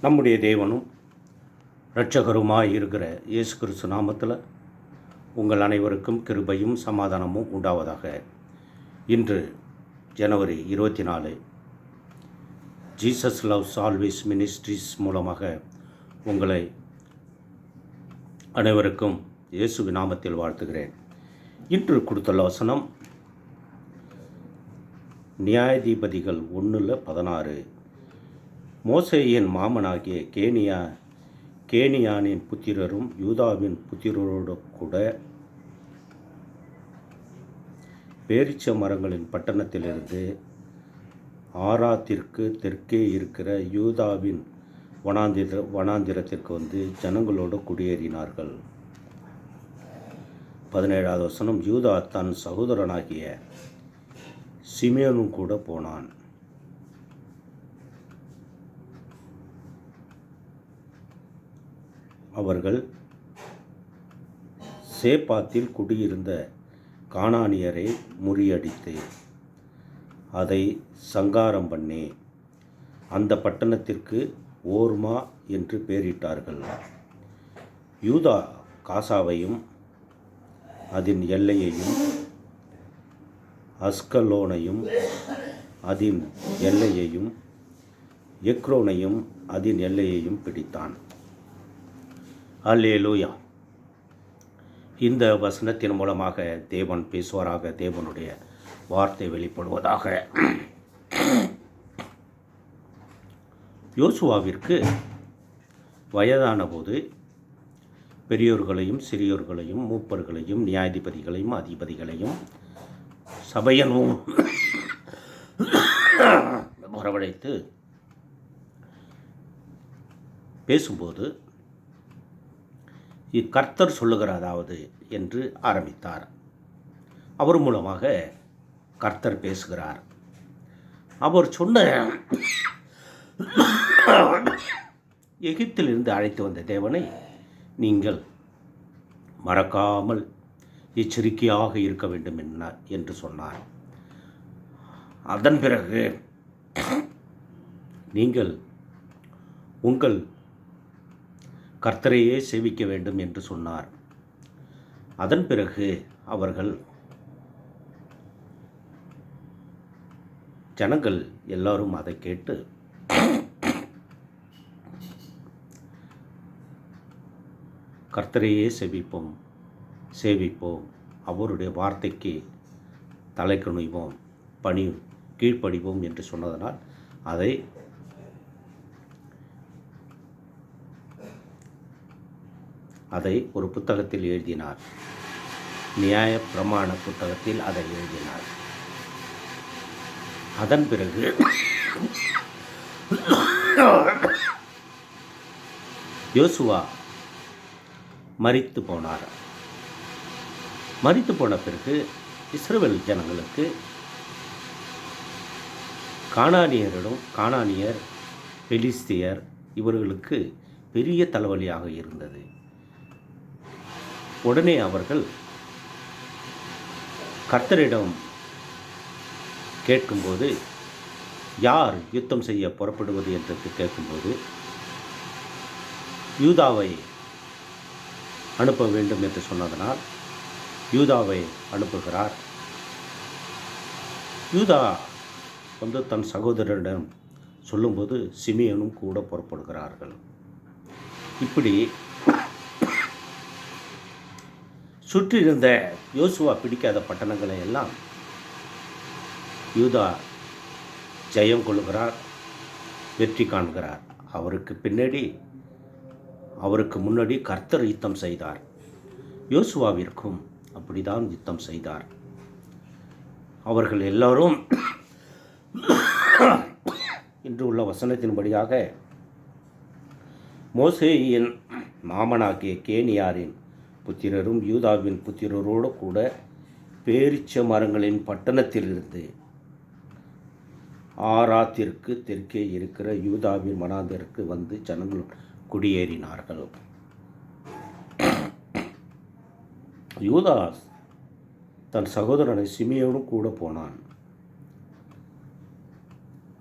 நம்முடைய தேவனும் இரட்சகருமாய் இருக்கிற இயேசு கிறிஸ்து நாமத்தில் உங்கள் அனைவருக்கும் கிருபையும் சமாதானமும் உண்டாவதாக. இன்று ஜனவரி 24 ஜீசஸ் லவ்ஸ் ஆல்வேஸ் மினிஸ்ட்ரீஸ் மூலமாக உங்களை அனைவருக்கும் இயேசுவின் நாமத்தில் வாழ்த்துகிறேன். இன்று கொடுத்துள்ள வசனம் நியாயாதிபதிகள் 1:16. மோசேயின் மாமனாகிய கேனியானின் புத்திரரும் யூதாவின் புத்திரரோடு கூட பேரிச்ச மரங்களின் பட்டணத்திலிருந்து ஆராத்திற்கு தெற்கே இருக்கிற யூதாவின் வனாந்திரத்திற்கு வந்து ஜனங்களோடு குடியேறினார்கள். 17வது வசனம், யூதா தன் சகோதரனாகிய சிமியோனும் கூட போனான். அவர்கள் சேப்பாத்தில் குடியிருந்த கானானியரை முறியடித்து அதை சங்காரம் பண்ணி அந்த பட்டணத்திற்கு ஓர்மா என்று பெயரிட்டார்கள். யூதா காசாவையும் அதன் எல்லையையும் அஸ்கலோனையும் அதன் எல்லையையும் எக்ரோனையும் அதன் எல்லையையும் பிடித்தான். அல்லேலூயா. இந்த வசனத்தின் மூலமாக தேவன் பேசுவாராக, தேவனுடைய வார்த்தை வெளிப்படுவதாக. யோசுவாவிற்கு வயதான போது பெரியோர்களையும் சிறியோர்களையும் மூப்பர்களையும் நியாயாதிபதிகளையும் அதிபதிகளையும் சபையனும் வரவழைத்து பேசும்போது கர்த்தர் சொல்லுகிறதாவது என்று ஆரம்பித்தார். அவர் மூலமாக கர்த்தர் பேசுகிறார். அவர் சொன்ன எகிப்திலிருந்து அழைத்து வந்த தேவனை நீங்கள் மறக்காமல் எச்சரிக்கையாக இருக்க வேண்டும் என்று சொன்னார். அதன் பிறகு நீங்கள் உங்கள் கர்த்தரையே சேவிக்க வேண்டும் என்று சொன்னார். அதன் பிறகு அவர்கள் ஜனங்கள் எல்லாரும் அதை கேட்டு கர்த்தரையே சேவிப்போம், அவருடைய வார்த்தைக்கு தலை குனிவோம், கீழ்ப்படிவோம் என்று சொன்னதனால் அதை ஒரு புத்தகத்தில் எழுதினார். நியாய பிரமாண புத்தகத்தில் அதை எழுதினார். அதன் பிறகு யோசுவா மரித்து போனார். மரித்து போன பிறகு இஸ்ரவேல் ஜனங்களுக்கு கானானியர் பெலிஸ்தியர் இவர்களுக்கு பெரிய தலைவலியாக இருந்தது. உடனே அவர்கள் கர்த்தரிடம் கேட்கும்போது, யார் யுத்தம் செய்ய புறப்படுவது என்று கேட்கும்போது, யூதாவை அனுப்ப வேண்டும் என்று சொன்னதனால் யூதாவை அனுப்புகிறார். யூதா வந்து தன் சகோதரரிடம் சொல்லும்போது சிமியோனும் கூட புறப்படுகிறார்கள். இப்படி சுற்றியிருந்த யோசுவா பிடிக்காத பட்டணங்களை எல்லாம் யூதா ஜெயம் கொள்கிறார், வெற்றி காண்கிறார். அவருக்கு முன்னாடி கர்த்தர் யுத்தம் செய்தார். யோசுவாவிற்கும் அப்படிதான் யுத்தம் செய்தார். அவர்கள் எல்லாரும் இன்று உள்ள வசனத்தின்படியாக மோசேயின் மாமனாகிய கேனியாரின் புத்திரரும் யூதாவின் புத்திரரோடு கூட பேரிச்ச மரங்களின் பட்டணத்திலிருந்து ஆராத்திற்கு தெற்கே இருக்கிற யூதாவின் வனாந்திரத்திற்கு வந்து ஜனங்கள் குடியேறினார்கள். யூதா தன் சகோதரனை சிமியோனும் கூட போனான்.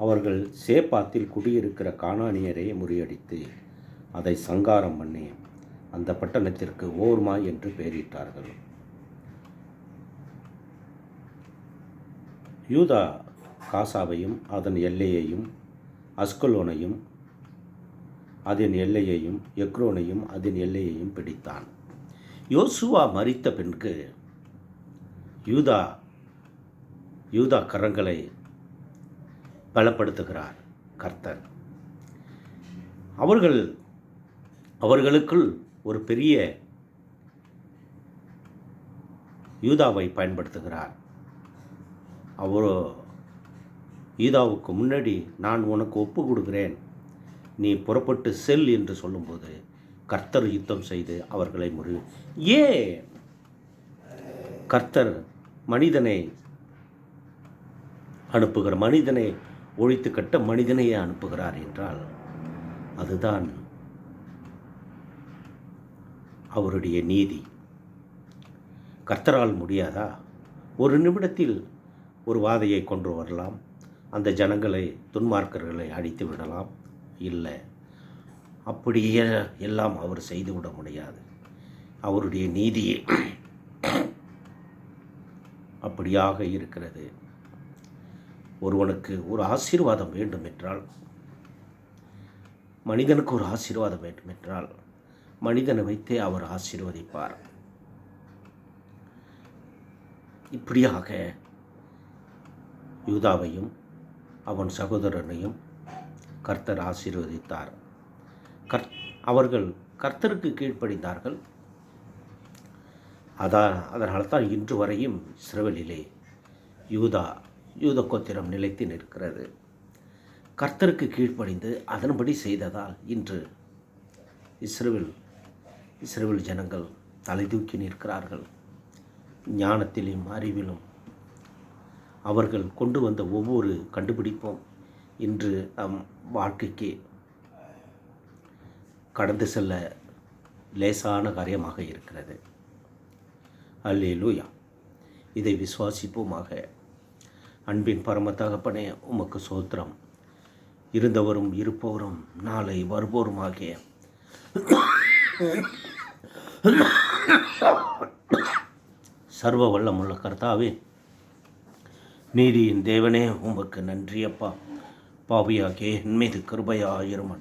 அவர்கள் சேப்பாத்தில் குடியிருக்கிற கானானியரை முறியடித்து அதை சங்காரம் பண்ணி அந்த பட்டணத்திற்கு ஓர்மா என்று பெயரிட்டார்கள். யூதா காசாவையும் அதன் எல்லையையும், அஸ்கலோனையும் அதன் எல்லையையும், எக்ரோனையும் அதன் எல்லையையும் பிடித்தான். யோசுவா மரித்த பின்பு யூதா கரங்களை பலப்படுத்துகிறார் கர்த்தர். அவர்களுக்குள் ஒரு பெரிய யூதாவை பயன்படுத்துகிறார். யூதாவுக்கு முன்னாடி நான் உனக்கு ஒப்பு கொடுக்கிறேன், நீ புறப்பட்டு செல் என்று சொல்லும்போது கர்த்தர் யுத்தம் செய்து அவர்களை கர்த்தர் மனிதனை ஒழித்து கட்ட மனிதனையே அனுப்புகிறார் என்றால் அதுதான் அவருடைய நீதி. கர்த்தரால் முடியாதா? ஒரு நிமிடத்தில் ஒரு வாதையை கொண்டு வரலாம், அந்த ஜனங்களை, துன்மார்க்கர்களை அழித்து விடலாம். இல்லை, அப்படியே எல்லாம் அவர் செய்துவிட முடியாது. அவருடைய நீதி அப்படியாக இருக்கிறது. ஒருவனுக்கு ஒரு ஆசீர்வாதம் வேண்டும் என்றால், மனிதனுக்கு ஒரு ஆசீர்வாதம் வேண்டும் என்றால் மனிதனை வைத்தே அவர் ஆசீர்வதிப்பார். இப்படியாக யூதாவையும் அவன் சகோதரனையும் கர்த்தர் ஆசீர்வதித்தார். அவர்கள் கர்த்தருக்கு கீழ்ப்படிந்தார்கள். அதனால தான் இன்று வரையும் இஸ்ரவேலிலே யூத கோத்திரம் நிலைத்து நிற்கிறது. கர்த்தருக்கு கீழ்ப்படிந்து அதன்படி செய்ததால் இன்று இஸ்ரவேல் ஜனங்கள் தலை தூக்கி நிற்கிறார்கள். ஞானத்திலும் அறிவிலும் அவர்கள் கொண்டு வந்த ஒவ்வொரு கண்டுபிடிப்பும் இன்று நம் வாழ்க்கைக்கு கடந்து செல்ல லேசான காரியமாக இருக்கிறது. அல்லேலூயா. இதை விசுவாசிப்போமாக. அன்பின் பரம தகப்பனே, உமக்கு சோத்திரம். இருந்தவரும் இருப்பவரும் நாளை வருவோருமாகிய சர்வ வல்லமுள்ள கர்த்தாவே, நீதியின் தேவனே, உமக்கு நன்றியப்பா. பாவியாகிய என் மீது கிருபையாயிரும்.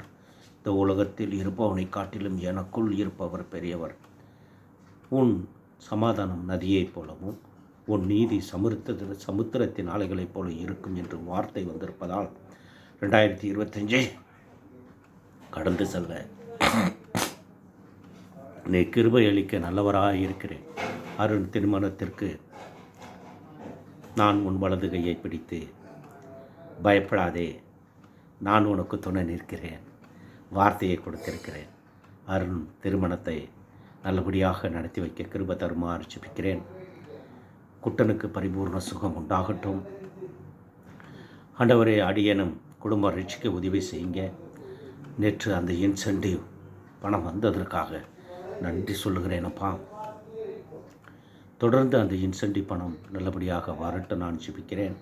இந்த உலகத்தில் இருப்பவனை காட்டிலும் எனக்குள் இருப்பவர் பெரியவர். உன் சமாதானம் நதியைப் போலவும் உன் நீதி சமுத்திரத்தின் அலைகளைப் போல இருக்கும் என்று வார்த்தை வந்திருப்பதால் 2025 கடந்து செல்ல நீ கிருபை அளிக்க நல்லவராக இருக்கிறேன். அருண் திருமணத்திற்கு நான் உன் வலது கையை பிடித்து, பயப்படாதே, நான் உனக்கு துணை நிற்கிறேன், வார்த்தையை கொடுத்திருக்கிறேன். அருண் திருமணத்தை நல்லபடியாக நடத்தி வைக்க கிருபை தருமாறு ஜெபிக்கிறேன். குட்டனுக்கு பரிபூர்ண சுகம் உண்டாகட்டும். ஆண்டவரே, அடியனும் குடும்ப ரட்சிக்க உதவி செய்யுங்க. நேற்று அந்த இன்சென்டிவ் பணம் வந்ததற்காக நன்றி சொல்லுகிறேனப்பா. தொடர்ந்து அந்த இன்சென்டிவ் பணம் நல்லபடியாக வரட்டும் நான் ஜெபிக்கிறேன்.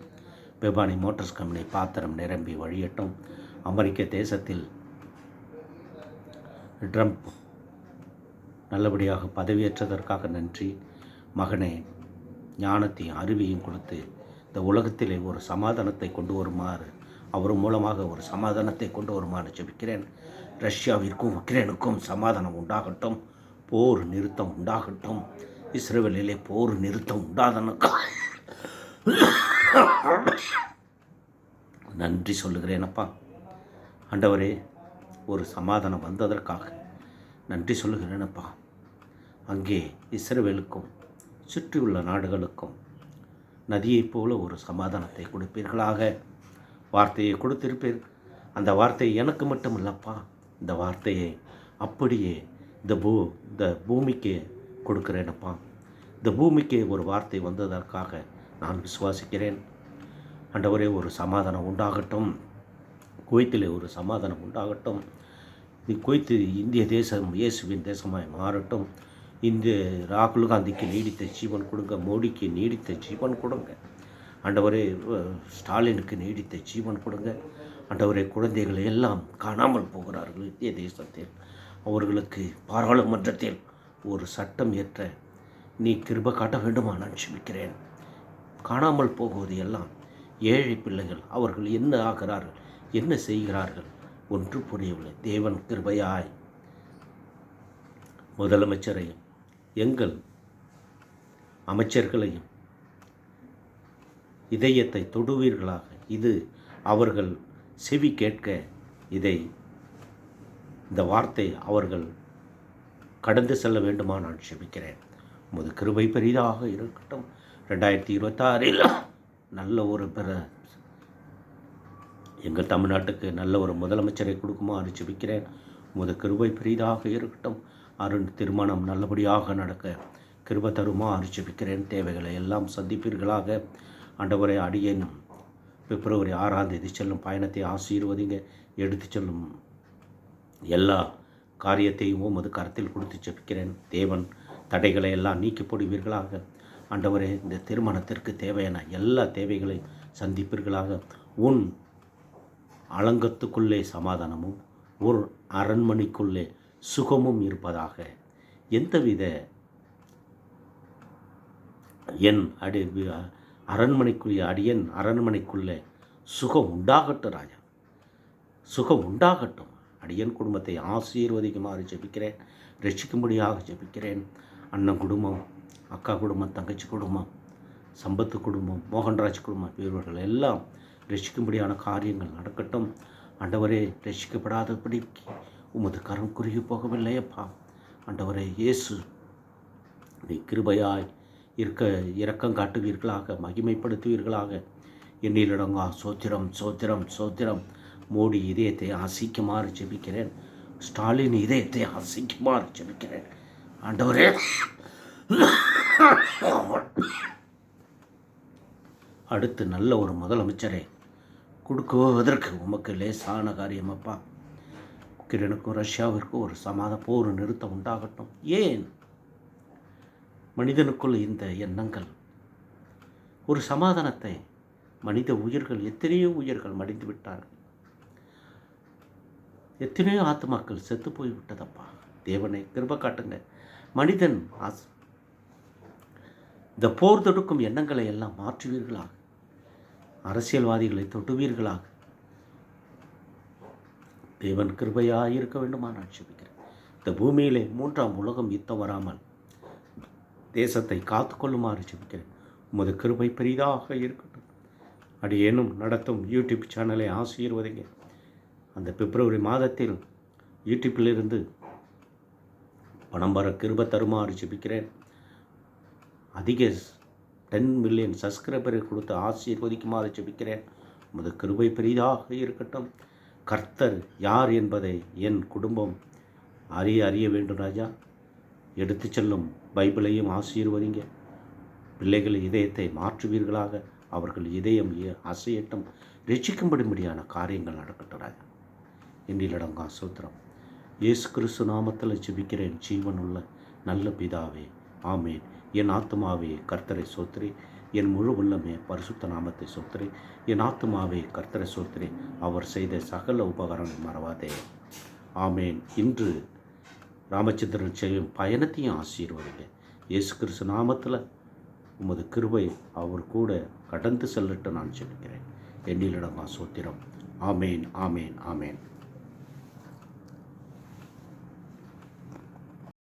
பெபானி மோட்டார்ஸ் கம்பெனி பாத்திரம் நிரம்பி வழியட்டும். அமெரிக்க தேசத்தில் ட்ரம்ப் நல்லபடியாக பதவியேற்றதற்காக நன்றி. மகனே, ஞானத்தையும் அறிவையும் கொடுத்து இந்த உலகத்திலே ஒரு சமாதானத்தை கொண்டு வருமாறு, அவர் மூலமாக ஒரு சமாதானத்தை கொண்டு வருமாறு ஜெபிக்கிறேன். ரஷ்யாவிற்கும் உக்ரைனுக்கும் சமாதானம் உண்டாகட்டும், போர் நிறுத்தம் உண்டாகட்டும். இஸ்ரவேலிலே போர் நிறுத்தம் உண்டாதனுக்கு நன்றி சொல்லுகிறேனப்பா. ஆண்டவரே, ஒரு சமாதானம் வந்ததற்காக நன்றி சொல்லுகிறேனப்பா. அங்கே இஸ்ரவேலுக்கும் சுற்றியுள்ள நாடுகளுக்கும் நதியைப் போல ஒரு சமாதானத்தை கொடுப்பீர்களாக. வார்த்தையை கொடுத்திருப்பீர். அந்த வார்த்தை எனக்கு மட்டுமில்லப்பா, இந்த வார்த்தையை அப்படியே இந்த பூமிக்கு கொடுக்கிறேனப்பா. இந்த பூமிக்கு ஒரு வார்த்தை வந்ததற்காக நான் விசுவாசிக்கிறேன். ஆண்டவரே, ஒரு சமாதானம் உண்டாகட்டும். குவைத்திலே ஒரு சமாதானம் உண்டாகட்டும். குவைத்து இந்திய தேசம் இயேசுவின் தேசமாய் மாறட்டும். இந்த ராகுல் காந்திக்கு நீடித்த ஜீவன் கொடுங்க, மோடிக்கு நீடித்த ஜீவன் கொடுங்க. ஆண்டவரே, ஸ்டாலினுக்கு நீடித்த ஜீவன் கொடுங்க. ஆண்டவரே, குழந்தைகளை எல்லாம் காணாமல் போகிறார்கள் இந்திய தேசத்தில். அவர்களுக்கு பாராளுமன்றத்தில் ஒரு சட்டம் இயற்ற நீ கிருபை காட்ட வேண்டுமா நான் ஜெபிக்கிறேன். காணாமல் போகுவது எல்லாம் ஏழை பிள்ளைகள். அவர்கள் என்ன ஆகிறார்கள், என்ன செய்கிறார்கள் ஒன்று புரியவில்லை. தேவன் கிருபையாய் முதலமைச்சரையும் எங்கள் அமைச்சர்களையும் இதயத்தை தொடுவீர்களாக. இது அவர்கள் செவி கேட்க இந்த வார்த்தை அவர்கள் கடந்து செல்ல வேண்டுமா நான் ஜெபிக்கிறேன். உமது கிருபை பெரிதாக இருக்கட்டும். 2026 நல்ல ஒரு எங்கள் தமிழ்நாட்டுக்கு நல்ல ஒரு முதலமைச்சரை கொடுக்குமாறு ஜெபிக்கிறேன். உமது கிருபை பெரிதாக இருக்கட்டும். அருண் திருமணம் நல்லபடியாக நடக்க கிருபை தருமாறு ஜெபிக்கிறேன். தேவைகளை எல்லாம் சந்திப்பீர்களாக. ஆண்டவரை, அடியேன் பிப்ரவரி 6ஆம் தேதி செல்லும் பயணத்தை ஆசீர்வதிங்க. எடுத்து செல்லும் எல்லா காரியத்தையும் உமது கரத்தில் கொடுத்து ஜெபிக்கிறேன். தேவன் தடைகளை எல்லாம் நீக்கி போடுவீர்களாக. ஆண்டவரே, இந்த திருமணத்திற்கு தேவையான எல்லா தேவைகளையும் சந்திப்பீர்களாக. உன் அலங்கத்துக்குள்ளே சமாதானமும் ஒரு அரண்மனைக்குள்ளே சுகமும் இருப்பதாக. எந்தவித அடியன் அரண்மனைக்குள்ளே சுகம் உண்டாகட்டும் ராஜா, சுகம் உண்டாகட்டும். அடியன் குடும்பத்தை ஆசீர்வதிக்குமாறு ஜெபிக்கிறேன். ரட்சிக்கும்படியாக ஜெபிக்கிறேன். அண்ணன் குடும்பம், அக்கா குடும்பம், தங்கச்சி குடும்பம், சம்பத்து குடும்பம், மோகன்ராஜ் குடும்பம், இவர்கள் எல்லாம் ரட்சிக்கும்படியான காரியங்கள் நடக்கட்டும். ஆண்டவரே, ரட்சிக்கப்படாதபடி உமது கரம் குறுகி போகவில்லையப்பா. ஆண்டவரே இயேசு, நீ கிருபையாய் இரக்கம் காட்டுவீர்களாக, மகிமைப்படுத்துவீர்களாக. எண்ணிலடங்கா சோத்திரம் சோத்திரம் சோத்திரம். மோடி இதயத்தை அசைக்குமாறு ஜெபிக்கிறேன். ஸ்டாலின் இதயத்தை அசைக்குமாறு ஜெபிக்கிறேன். ஆண்டவரே, அடுத்து நல்ல ஒரு முதலமைச்சரை கொடுக்குவதற்கு உமக்கு லேசான காரியமப்பா. உக்ரைனுக்கும் ரஷ்யாவிற்கும் ஒரு போர் நிறுத்தம் உண்டாகட்டும். ஏன் மனிதனுக்குள் இந்த எண்ணங்கள்? ஒரு சமாதானத்தை, மனித உயிர்கள், எத்தனையோ உயிர்கள் மடிந்து விட்டார்கள். எத்தனையோ ஆத்மாக்கள் செத்து போய்விட்டதப்பா. தேவனை கிருபை காட்டுங்க. மனிதன் இந்த போர் தொடுக்கும் எண்ணங்களை எல்லாம் மாற்றுவீர்களாக. அரசியல்வாதிகளை தொடுவீர்களாக. தேவன் கிருபையாக இருக்க வேண்டுமா நான் ஜெபிக்கிறேன். இந்த பூமியிலே 3ஆம் உலகம் யுத்தம் வராமல் தேசத்தை காத்துக்கொள்ளுமாறு ஜெபிக்கிறேன். உமது கிருபை பெரிதாக இருக்கட்டும். அடியேனும் நடத்தும் யூடியூப் சேனலை ஆசீர்வதிங்க. அந்த பிப்ரவரி மாதத்தில் யூடியூப்பிலிருந்து பணம் வர கிருபை தருமாறு ஜெபிக்கிறேன். அதிக 10 மில்லியன் சப்ஸ்கிரைபரை கொடுத்து ஆசீர்வதிக்குமாறு ஜெபிக்கிறேன். உமது கிருபை பெரிதாக இருக்கட்டும். கர்த்தர் யார் என்பதை என் குடும்பம் அறிய வேண்டும் ராஜா. எடுத்து செல்லும் பைபிளையும் ஆசீர்வதிங்க. பிள்ளைகள் இதயத்தை மாற்றுவீர்களாக. அவர்கள் இதயம் அசையட்டும். ரட்சிக்கும்படியான காரியங்கள் நடக்கட்டும் ராஜா. எண்ணிலடங்கா சூத்திரம். இயேசு கிறிஸ்து நாமத்தில் ஜெபிக்கிறேன் ஜீவனுள்ள நல்ல பிதாவே, ஆமேன். என் ஆத்துமாவே கர்த்தரை சோத்திரி, என் முழு உள்ளமே பரிசுத்த நாமத்தை சோத்திரி. என் ஆத்துமாவே கர்த்தரை சோத்திரி, அவர் செய்த சகல உபகாரங்கள் மறவாதே. ஆமேன். இன்று ராமச்சந்திரன் செய்யும் பயணத்தையும் ஆசீர்வதிங்க. இயேசு கிறிஸ்து நாமத்தில் உமது கிருபை அவர் கூட கடந்து செல்லட்டு நான் ஜெபிக்கிறேன். எண்ணிலடங்கா சோத்திரம். ஆமேன், ஆமேன், ஆமேன்.